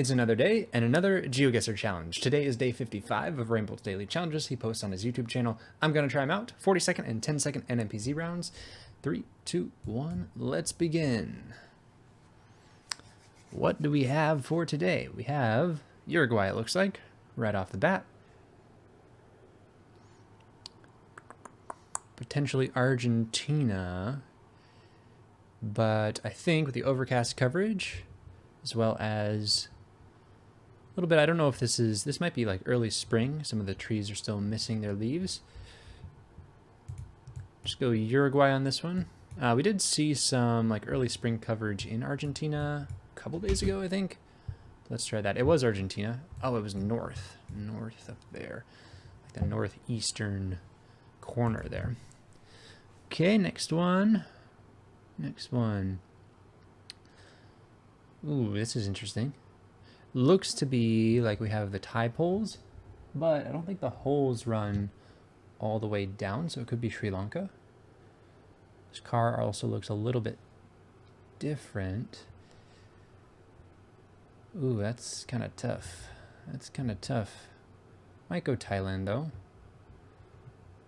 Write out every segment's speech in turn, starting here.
It's another day and another GeoGuessr challenge. Today is day 55 of Rainbolt's daily challenges he posts on his YouTube channel. I'm going to try them out. 40-second and 10-second NMPZ rounds. 3, 2, 1, let's begin. What do we have for today? We have Uruguay, it looks like, right off the bat. Potentially Argentina. But I think with the overcast coverage, as well as a little bit, I don't know if this might be like early spring. Some of the trees are still missing their leaves. Just go Uruguay on this one. We did see some like early spring coverage in Argentina a couple days ago, I think. Let's try that. It was Argentina. Oh, it was north up there, like the northeastern corner there. Okay, next one. Ooh, this is interesting. Looks to be like we have the tide poles, but I don't think the holes run all the way down, so it could be Sri Lanka. This car also looks a little bit different. Ooh, that's kind of tough. Might go Thailand, though.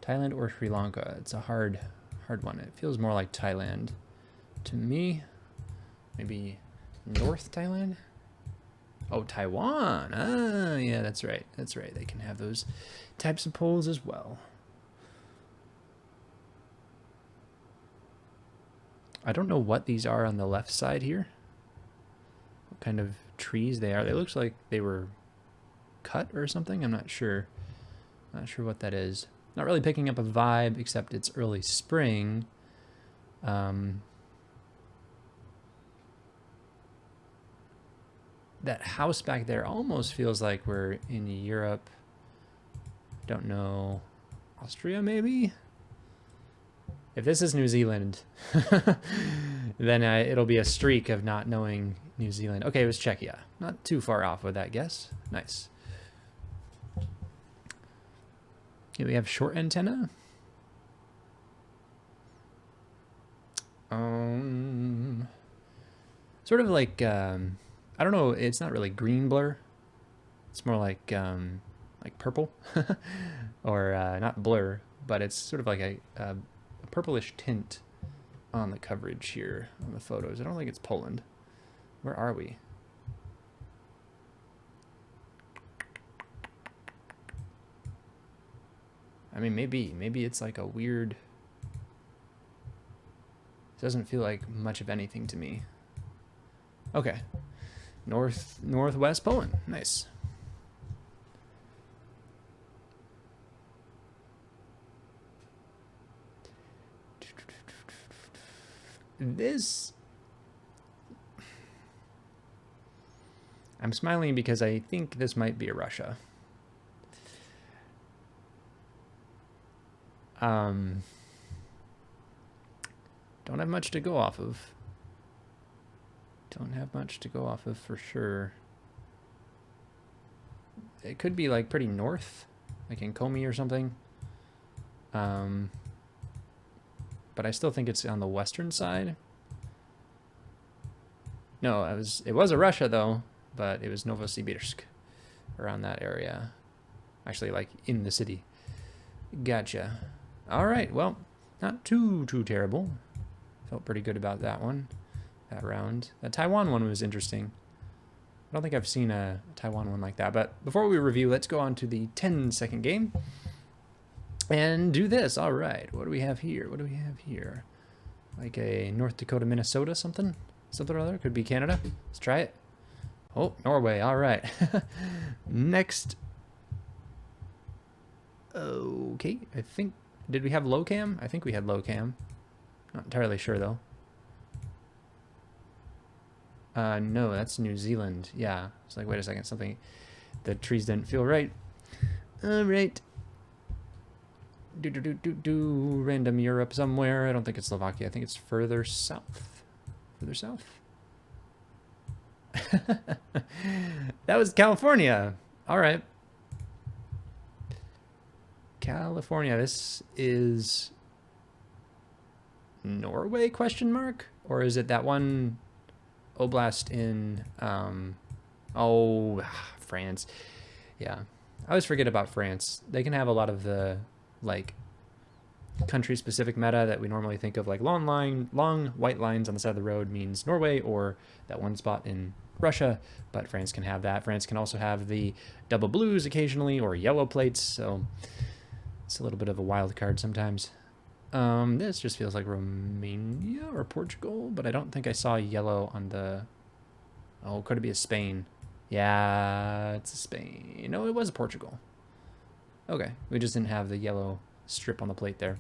Thailand or Sri Lanka. It's a hard one. It feels more like Thailand to me. Maybe North Thailand? Oh, Taiwan. Ah, yeah, that's right. They can have those types of poles as well. I don't know what these are on the left side here. What kind of trees they are. They look like they were cut or something. I'm not sure. Not sure what that is. Not really picking up a vibe, except it's early spring. That house back there almost feels like we're in Europe. Don't know. Austria, maybe? If this is New Zealand, then it'll be a streak of not knowing New Zealand. Okay, it was Czechia. Not too far off with that guess. Nice. Here we have short antenna. Sort of like, I don't know, it's not really green blur. It's more like purple. Or not blur, but it's sort of like a purplish tint on the coverage here on the photos. I don't think it's Poland. Where are we? I mean, maybe it's like a weird... It doesn't feel like much of anything to me. Okay. Northwest Poland. Nice. I'm smiling because I think this might be a Russia. Don't have much to go off of. For sure. It could be like pretty north, like in Komi or something. But I still think it's on the western side. No, it was a Russia though, but it was Novosibirsk, around that area. Actually, like in the city. Gotcha. All right, well, not too terrible. Felt pretty good about that one, that round. That Taiwan one was interesting. I don't think I've seen a Taiwan one like that. But before we review, let's go on to the 10-second game and do this. All right, what do we have here? Like a North Dakota, Minnesota, something or other. Could be Canada. Let's try it. Oh, Norway. All right. Next. Okay, I think, did we have low cam? I think we had low cam. Not entirely sure though. No, that's New Zealand. Yeah, it's like, wait a second, something, the trees didn't feel right. All right. Random Europe somewhere. I don't think it's Slovakia. I think it's further south. That was California. All right. California. This is Norway, question mark? Or is it that one oblast in Oh, France. Yeah. I always forget about France. They can have a lot of the, like, country-specific meta that we normally think of, like long white lines on the side of the road means Norway, or that one spot in Russia, but France can have that. France can also have the double blues occasionally, or yellow plates, so it's a little bit of a wild card sometimes. This just feels like Romania or Portugal, but I don't think I saw yellow on the... Oh, could it be a Spain? Yeah, it's a Spain. No, it was Portugal. Okay, we just didn't have the yellow strip on the plate there.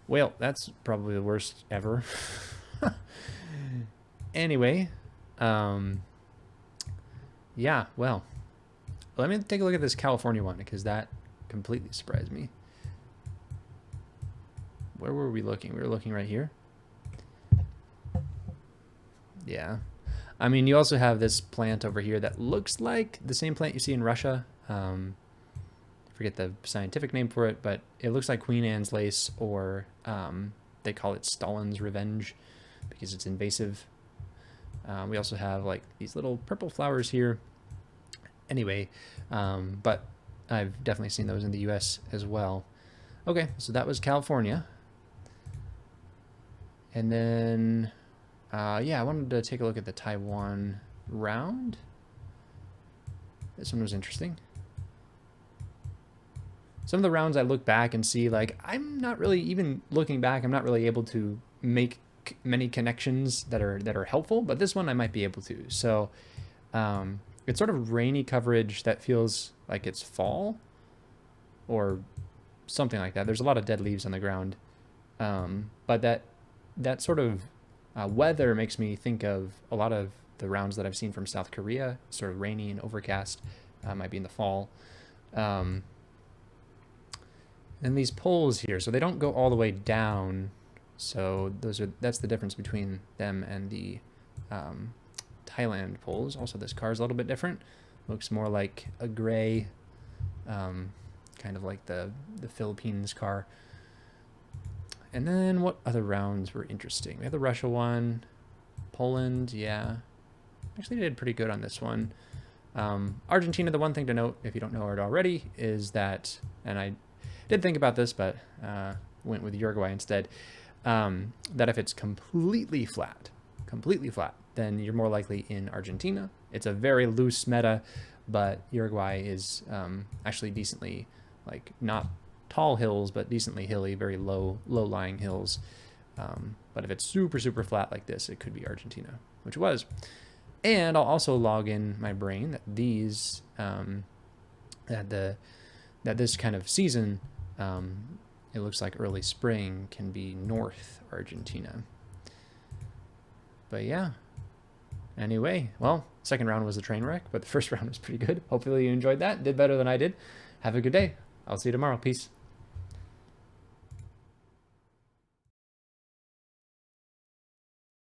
Well, that's probably the worst ever. Anyway, yeah, well, let me take a look at this California one, because that completely surprised me. Where were we looking? We were looking right here. Yeah. I mean, you also have this plant over here that looks like the same plant you see in Russia. Forget the scientific name for it, but it looks like Queen Anne's lace, or they call it Stalin's revenge because it's invasive. We also have like these little purple flowers here. Anyway, but I've definitely seen those in the US as well. Okay, so that was California. And then, yeah, I wanted to take a look at the Taiwan round. This one was interesting. Some of the rounds I look back and see, like, I'm not really, even looking back, I'm not really able to make many connections that are helpful, but this one I might be able to. So it's sort of rainy coverage that feels like it's fall or something like that. There's a lot of dead leaves on the ground, but that sort of weather makes me think of a lot of the rounds that I've seen from South Korea, sort of rainy and overcast, might be in the fall. And these poles here, so they don't go all the way down. So that's the difference between them and the Thailand poles. Also, this car is a little bit different. Looks more like a gray, kind of like the Philippines car. And then what other rounds were interesting? We have the Russia one, Poland, yeah. Actually, they did pretty good on this one. Argentina, the one thing to note, if you don't know it already, is that, and I did think about this, but went with Uruguay instead, that if it's completely flat, then you're more likely in Argentina. It's a very loose meta, but Uruguay is actually decently, like, not tall hills, but decently hilly, very low-lying hills. But if it's super, super flat like this, it could be Argentina, which it was. And I'll also log in my brain that these, that this kind of season, it looks like early spring, can be North Argentina. But yeah. Anyway, well, second round was a train wreck, but the first round was pretty good. Hopefully you enjoyed that. Did better than I did. Have a good day. I'll see you tomorrow. Peace.